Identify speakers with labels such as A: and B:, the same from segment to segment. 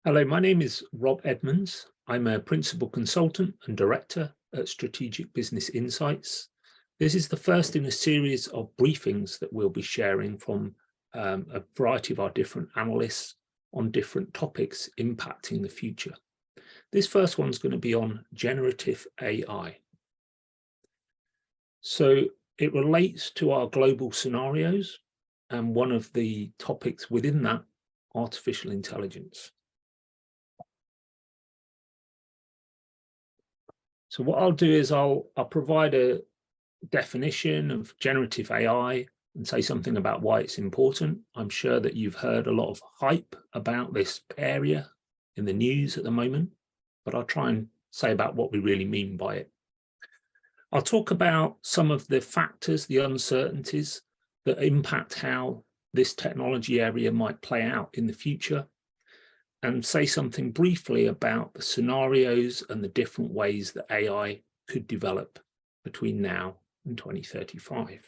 A: Hello, my name is Rob Edmonds. I'm a principal consultant and director at Strategic Business Insights. This is the first in a series of briefings that we'll be sharing from a variety of our different analysts on different topics impacting the future. This first one's going to be on generative AI. So it relates to our global scenarios, and one of the topics within that, artificial intelligence. So what I'll do is I'll provide a definition of generative AI and say something about why it's important. I'm sure that you've heard a lot of hype about this area in the news at the moment, but I'll try and say about what we really mean by it. I'll talk about some of the factors, the uncertainties that impact how this technology area might play out in the future, and say something briefly about the scenarios and the different ways that AI could develop between now and 2035.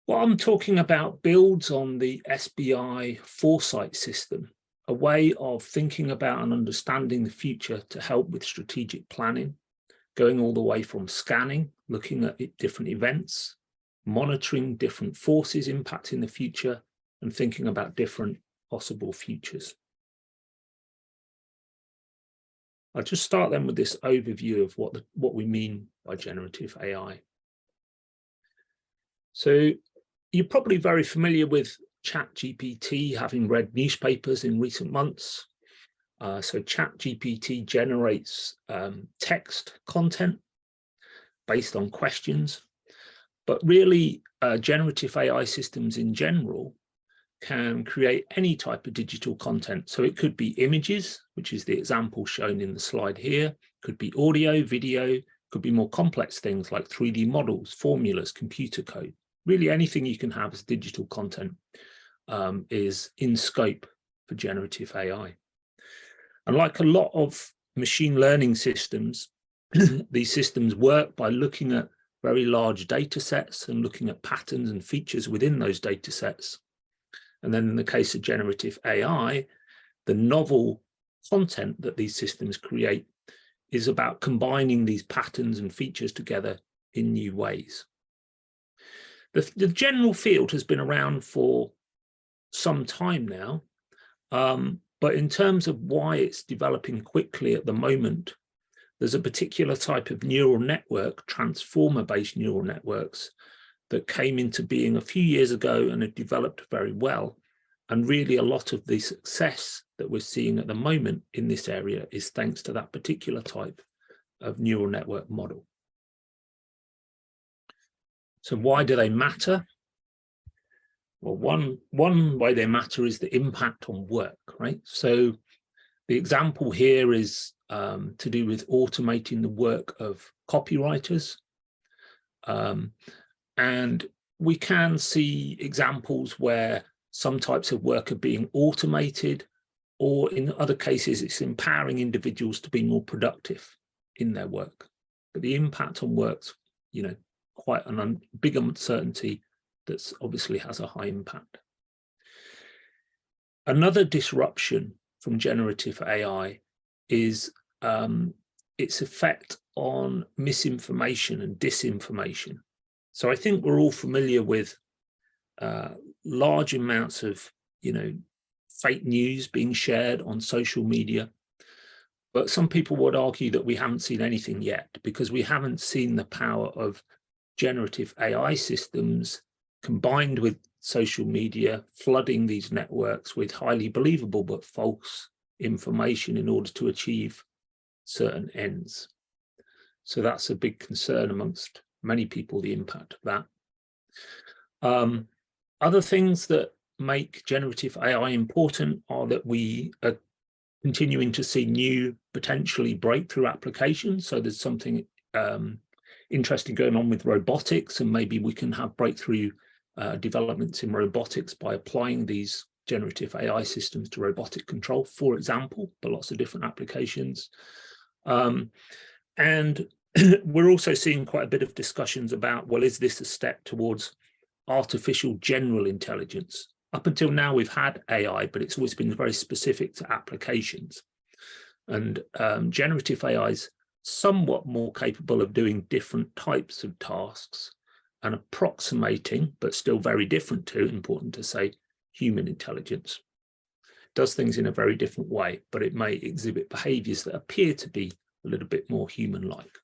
A: What I'm talking about builds on the SBI foresight system, a way of thinking about and understanding the future to help with strategic planning, going all the way from scanning, looking at different events, monitoring different forces impacting the future, and thinking about different possible futures. I'll just start then with this overview of what we mean by generative AI. So you're probably very familiar with ChatGPT, having read newspapers in recent months. So ChatGPT generates text content based on questions, but really generative AI systems in general can create any type of digital content. So it could be images, which is the example shown in the slide here, could be audio, video, could be more complex things like 3D models, formulas, computer code. Really anything you can have as digital content is in scope for generative AI. And like a lot of machine learning systems, these systems work by looking at very large data sets and looking at patterns and features within those data sets. And then in the case of generative AI, the novel content that these systems create is about combining these patterns and features together in new ways. The general field has been around for some time now, but in terms of why it's developing quickly at the moment, there's a particular type of neural network, transformer-based neural networks, that came into being a few years ago and have developed very well. And really a lot of the success that we're seeing at the moment in this area is thanks to that particular type of neural network model. So why do they matter? Well, one way they matter is the impact on work, right? So the example here is to do with automating the work of copywriters. And we can see examples where some types of work are being automated, or in other cases, it's empowering individuals to be more productive in their work. But the impact on work's, quite a big uncertainty that obviously has a high impact. Another disruption from generative AI is its effect on misinformation and disinformation. So I think we're all familiar with large amounts of, fake news being shared on social media. But some people would argue that we haven't seen anything yet, because we haven't seen the power of generative AI systems combined with social media flooding these networks with highly believable but false information in order to achieve certain ends. So that's a big concern amongst many people, the impact of that. Other things that make generative AI important are that we are continuing to see new, potentially breakthrough applications. So there's something interesting going on with robotics, and maybe we can have breakthrough developments in robotics by applying these generative AI systems to robotic control, for example, but lots of different applications. And we're also seeing quite a bit of discussions about, well, is this a step towards artificial general intelligence? Up until now, we've had AI, but it's always been very specific to applications. And generative AI is somewhat more capable of doing different types of tasks and approximating, but still very different to, important to say, human intelligence. It does things in a very different way, but it may exhibit behaviors that appear to be a little bit more human-like.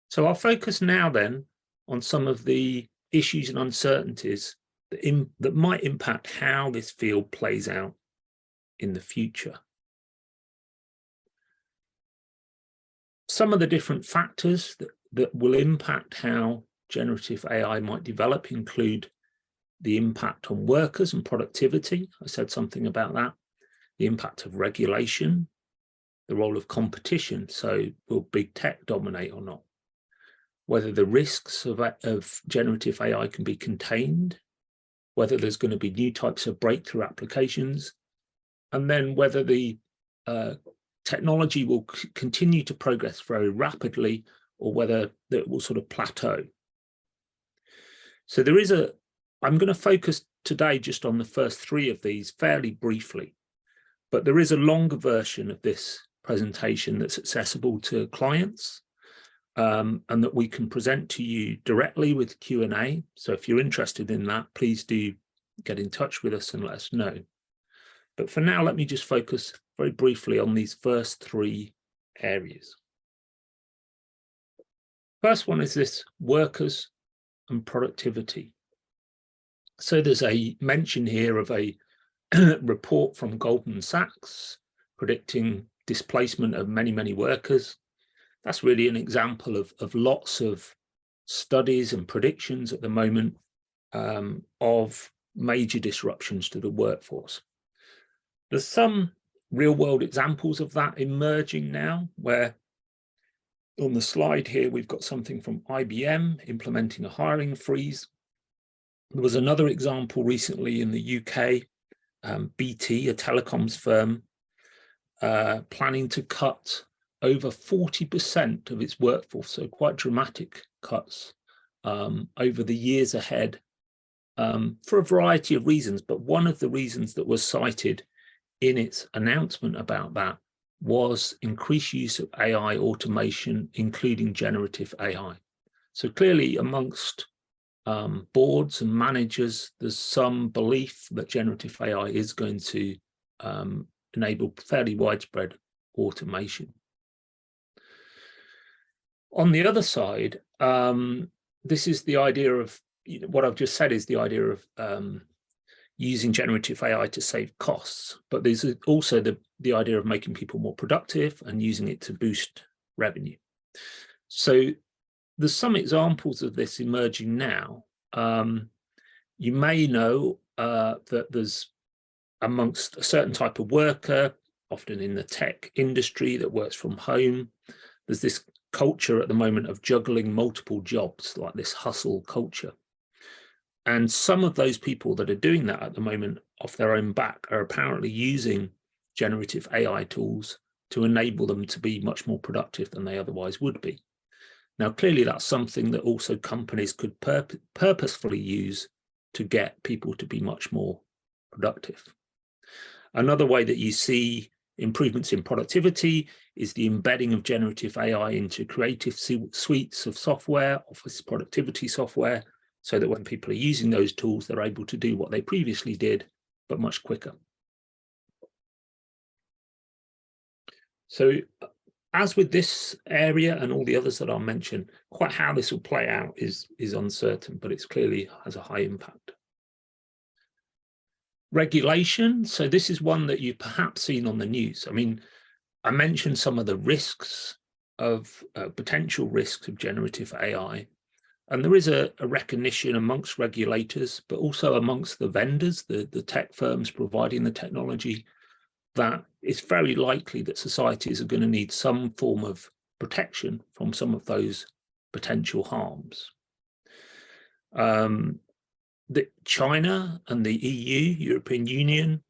A: So I'll focus now then on some of the issues and uncertainties that might impact how this field plays out in the future. Some of the different factors that will impact how generative AI might develop include the impact on workers and productivity. I said something about that. The impact of regulation, the role of competition. So will big tech dominate or not? Whether the risks of generative AI can be contained, whether there's going to be new types of breakthrough applications, and then whether the technology will continue to progress very rapidly or whether it will sort of plateau. So I'm going to focus today just on the first three of these fairly briefly, but there is a longer version of this presentation that's accessible to clients and that we can present to you directly with Q&A. So if you're interested in that, please do get in touch with us and let us know. But for now, let me just focus very briefly on these first three areas. First one is this workers and productivity. So there's a mention here of a report from Goldman Sachs predicting displacement of many, many workers. That's really an example of lots of studies and predictions at the moment of major disruptions to the workforce. There's some real-world examples of that emerging now, where on the slide here, we've got something from IBM implementing a hiring freeze. There was another example recently in the UK, BT, a telecoms firm, planning to cut over 40% of its workforce, so quite dramatic cuts over the years ahead for a variety of reasons. But one of the reasons that was cited in its announcement about that was increased use of AI automation, including generative AI. So clearly amongst boards and managers, there's some belief that generative AI is going to enable fairly widespread automation. On the other side, this is the idea of, what I've just said is the idea of using generative AI to save costs, but there's also the idea of making people more productive and using it to boost revenue. So there's some examples of this emerging now. You may know that there's, amongst a certain type of worker, often in the tech industry that works from home, there's this culture at the moment of juggling multiple jobs, like this hustle culture. And some of those people that are doing that at the moment off their own back are apparently using generative AI tools to enable them to be much more productive than they otherwise would be. Now, clearly, that's something that also companies could purposefully use to get people to be much more productive. Another way that you see improvements in productivity is the embedding of generative AI into creative suites of software, office productivity software, so that when people are using those tools, they're able to do what they previously did, but much quicker. So as with this area and all the others that I'll mention, quite how this will play out is uncertain, but it's clearly has a high impact. Regulation. So this is one that you've perhaps seen on the news. I mean, I mentioned some of the risks of potential risks of generative AI. And there is a recognition amongst regulators, but also amongst the vendors, the tech firms providing the technology, that it's very likely that societies are going to need some form of protection from some of those potential harms. China and the EU, European Union,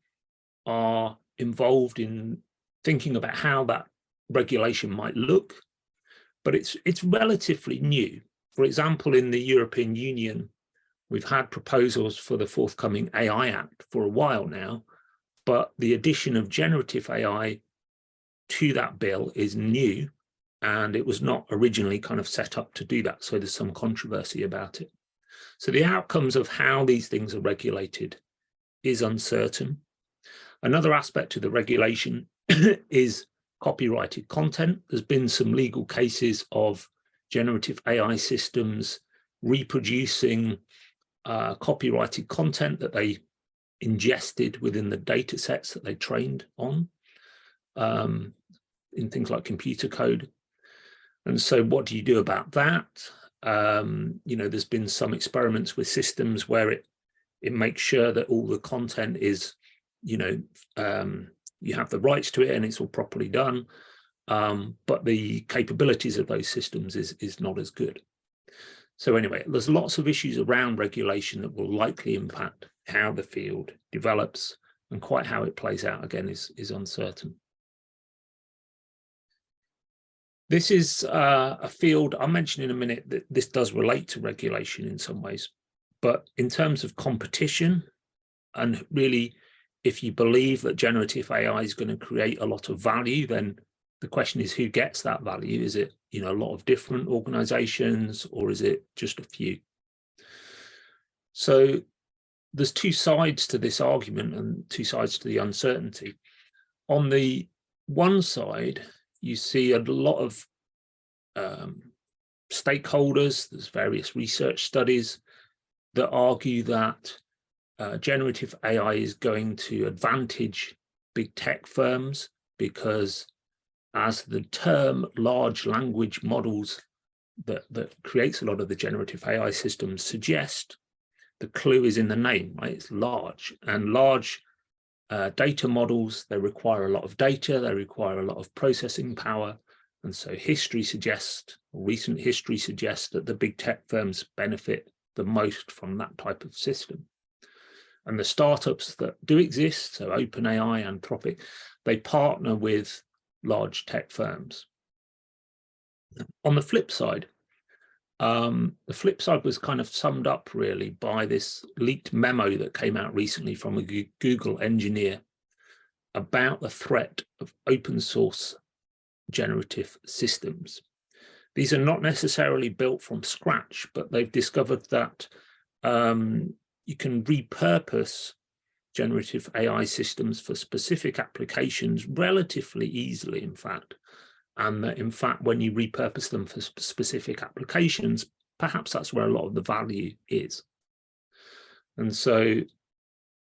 A: are involved in thinking about how that regulation might look, but it's relatively new. For example, in the European Union, We've had proposals for the forthcoming AI Act for a while now, but the addition of generative AI to that bill is new, and it was not originally kind of set up to do that. So there's some controversy about it. So the outcomes of how these things are regulated is uncertain. Another aspect of the regulation is copyrighted content. There's been some legal cases of generative AI systems reproducing copyrighted content that they ingested within the data sets that they trained on in things like computer code. And so what do you do about that? There's been some experiments with systems where it makes sure that all the content is, you have the rights to it and it's all properly done. But the capabilities of those systems is not as good. So anyway, there's lots of issues around regulation that will likely impact how the field develops, and quite how it plays out, again, is uncertain. This is a field I'll mention in a minute that this does relate to regulation in some ways, but in terms of competition, and really, if you believe that generative AI is going to create a lot of value, then the question is, who gets that value? Is it, a lot of different organizations, or is it just a few? So there's two sides to this argument and two sides to the uncertainty. On the one side, you see a lot of stakeholders, there's various research studies that argue that generative AI is going to advantage big tech firms, because as the term large language models that creates a lot of the generative AI systems suggest, the clue is in the name, right? It's large, and large data models, they require a lot of data, they require a lot of processing power. And so history suggests, or recent history suggests, that the big tech firms benefit the most from that type of system. And the startups that do exist, so OpenAI, Anthropic, they partner with large tech firms. On the flip side, was kind of summed up really by this leaked memo that came out recently from a Google engineer about the threat of open source generative systems. These are not necessarily built from scratch, but they've discovered that you can repurpose generative AI systems for specific applications relatively easily, in fact. And that, in fact, when you repurpose them for specific applications, perhaps that's where a lot of the value is. And so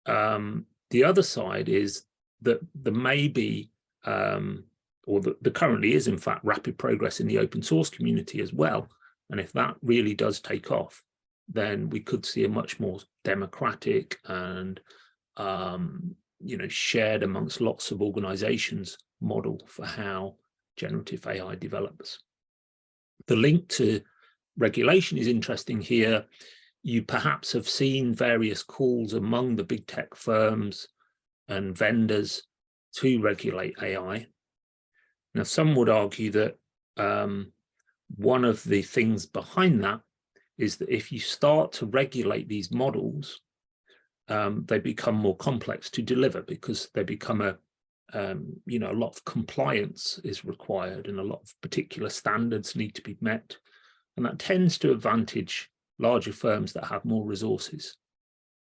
A: the other side is that there may be, or there currently is, in fact, rapid progress in the open source community as well. And if that really does take off, then we could see a much more democratic and shared amongst lots of organizations model for how generative AI develops. The link to regulation is interesting here. You perhaps have seen various calls among the big tech firms and vendors to regulate AI. Now, some would argue that one of the things behind that is that if you start to regulate these models, they become more complex to deliver, because they become a lot of compliance is required and a lot of particular standards need to be met. And that tends to advantage larger firms that have more resources.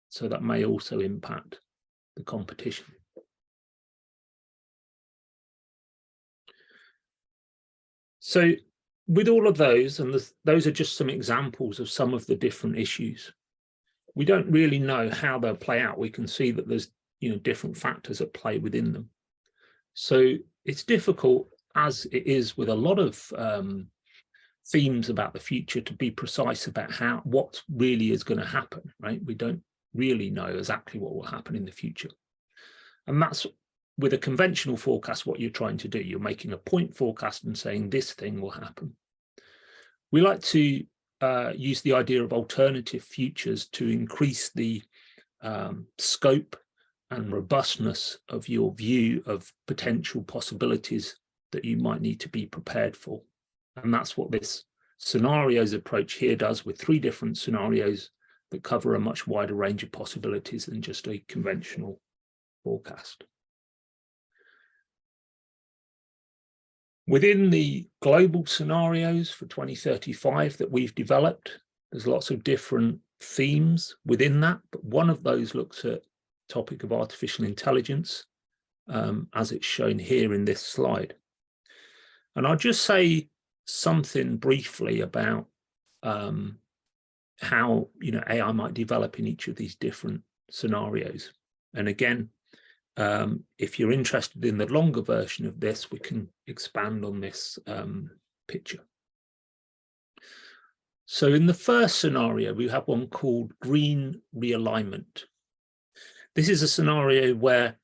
A: So that may also impact the competition. So with all of those, and those are just some examples of some of the different issues, we don't really know how they'll play out. We can see that there's different factors at play within them. So it's difficult, as it is with a lot of themes about the future, to be precise about what really is going to happen, right? We don't really know exactly what will happen in the future. And that's, with a conventional forecast, what you're trying to do. You're making a point forecast and saying this thing will happen. We like to use the idea of alternative futures to increase the scope and robustness of your view of potential possibilities that you might need to be prepared for. And that's what this scenarios approach here does, with 3 different scenarios that cover a much wider range of possibilities than just a conventional forecast. Within the global scenarios for 2035 that we've developed, there's lots of different themes within that, but one of those looks at the topic of artificial intelligence, as it's shown here in this slide. And I'll just say something briefly about how AI might develop in each of these different scenarios. And again, if you're interested in the longer version of this, we can expand on this picture. So in the first scenario, we have one called green realignment. This is a scenario where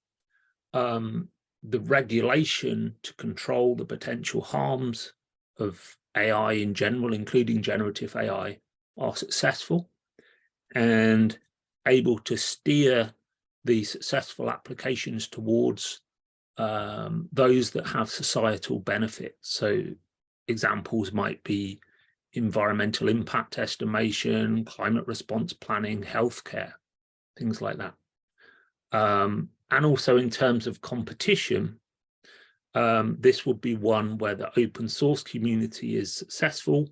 A: the regulation to control the potential harms of AI in general, including generative AI, are successful and able to steer the successful applications towards those that have societal benefit. So examples might be environmental impact estimation, climate response planning, healthcare, things like that. And also in terms of competition, this would be one where the open source community is successful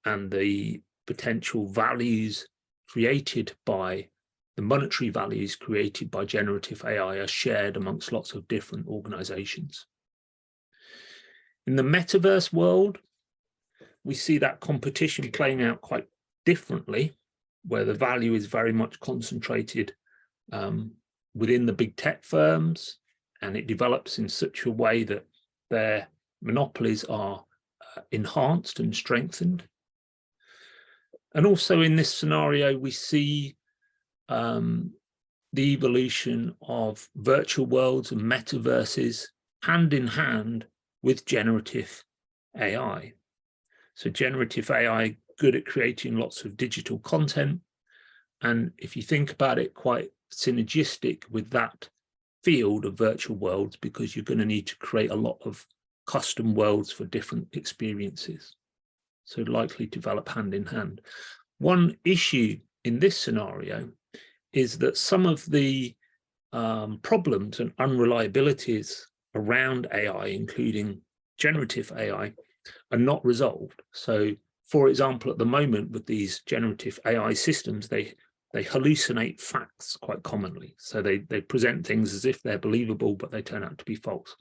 A: and the potential values created by the monetary values created by generative AI are shared amongst lots of different organizations. In the metaverse world, we see that competition playing out quite differently, where the value is very much concentrated within the big tech firms, and it develops in such a way that their monopolies are enhanced and strengthened. And also in this scenario, we see the evolution of virtual worlds and metaverses hand in hand with generative AI. So generative AI, good at creating lots of digital content. And if you think about it, quite synergistic with that field of virtual worlds, because you're going to need to create a lot of custom worlds for different experiences. So likely develop hand in hand. One issue in this scenario is that some of the problems and unreliabilities around AI, including generative AI, are not resolved. So, for example, at the moment with these generative AI systems, they hallucinate facts quite commonly. So they present things as if they're believable, but they turn out to be false.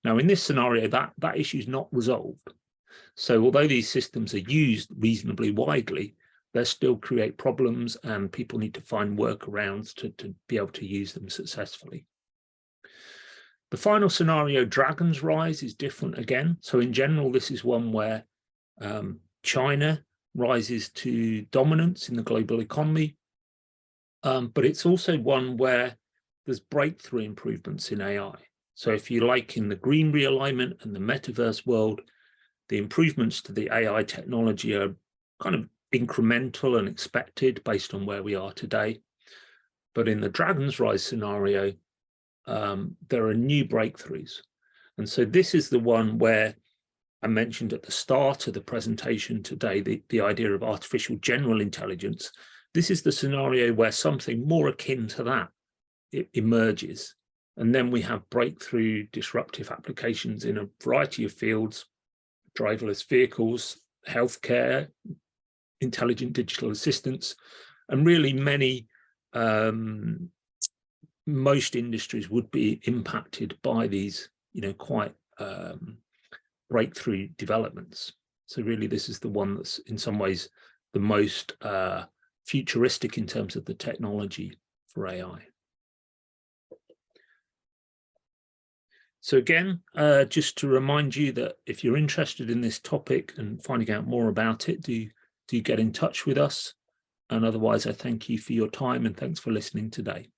A: Now, in this scenario, that issue is not resolved. So although these systems are used reasonably widely, they still create problems, and people need to find workarounds to be able to use them successfully. The final scenario, Dragon's Rise, is different again. So in general, this is one where China rises to dominance in the global economy, but it's also one where there's breakthrough improvements in AI. So if you like, in the green realignment and the metaverse world, the improvements to the AI technology are kind of incremental and expected based on where we are today. But in the Dragon's Rise scenario, there are new breakthroughs. And so this is the one where I mentioned at the start of the presentation today, the idea of artificial general intelligence. This is the scenario where something more akin to that emerges. And then we have breakthrough disruptive applications in a variety of fields: driverless vehicles, healthcare, intelligent digital assistants, and really many, most industries would be impacted by these, quite breakthrough developments. So really, this is the one that's in some ways the most futuristic in terms of the technology for AI. So again, just to remind you that if you're interested in this topic and finding out more about it, do get in touch with us. And otherwise, I thank you for your time and thanks for listening today.